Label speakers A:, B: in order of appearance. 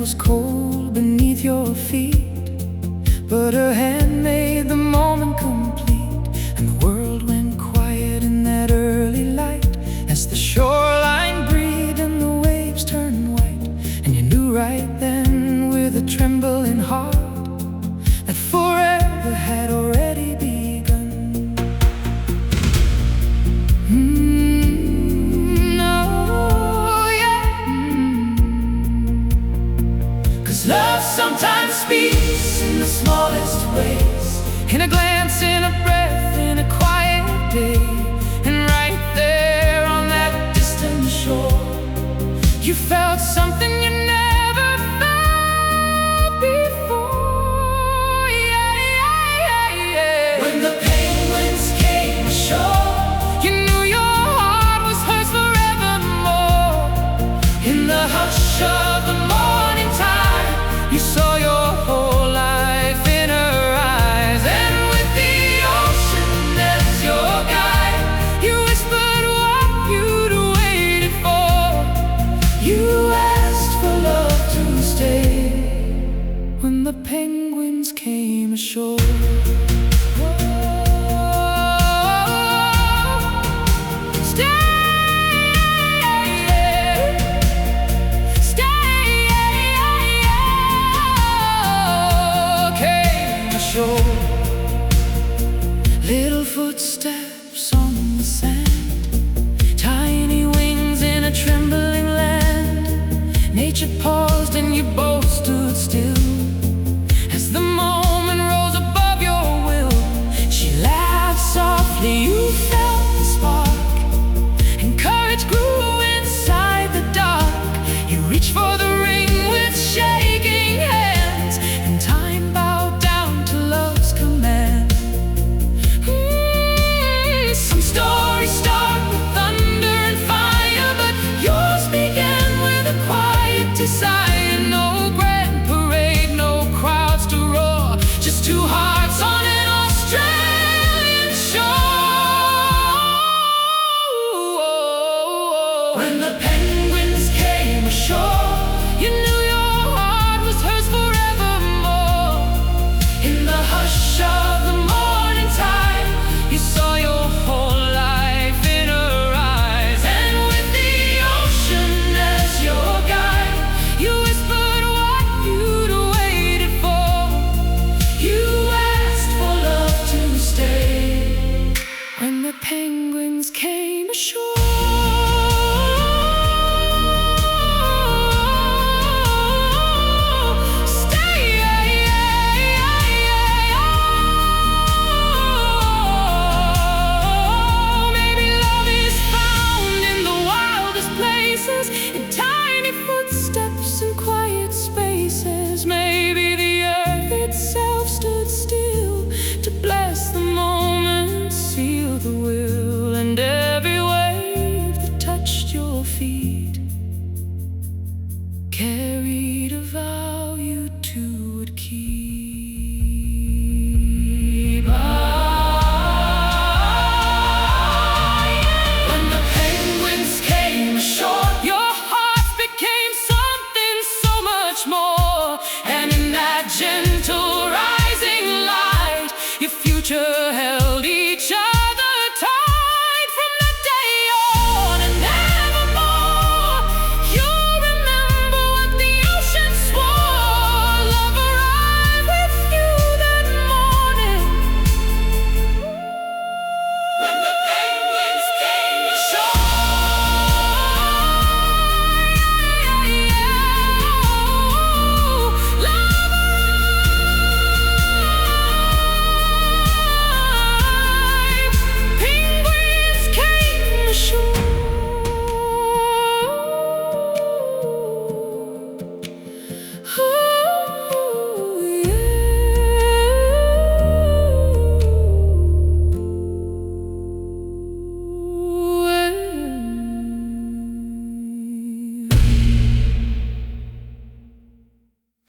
A: was cold beneath your feet, but her hand made the moment complete, and the world went quiet in that early light, as the shoreline breathed and the waves turned white. And you knew right then, with a trembling heart, that forever had already begun. Love sometimes speaks in the smallest ways, in a glance, in a breath, in a quiet day. And right there on that distant shore, you felt something you never felt before. Yeah, yeah, yeah, yeah. When the penguins came ashore, you knew your heart was hers forevermore. In the hush of the morning time, you saw your whole life in her eyes, and with the ocean as your guide, you whispered what you'd waited for. You asked for love to stay when the penguins came ashore. Little footsteps on the sand, tiny wings in a trembling land. Nature paused and you both stood still, as the moment rose above your will. She laughed softly, you felt the spark, and courage grew inside the dark. You reached for the ring with shaking hands, and time bowed down to love's command. Some stories start with thunder and fire, but yours began with a quiet desire. No grand parade, no crowds to roar, just two hearts on an Australian shore. When the penguins came ashore, you knew your heart was hers forevermore. In the hush of the morning time, you saw your whole life in her eyes, and with the ocean as your guide, you whispered what you'd waited for. You asked for love to stay when the penguins came ashore. In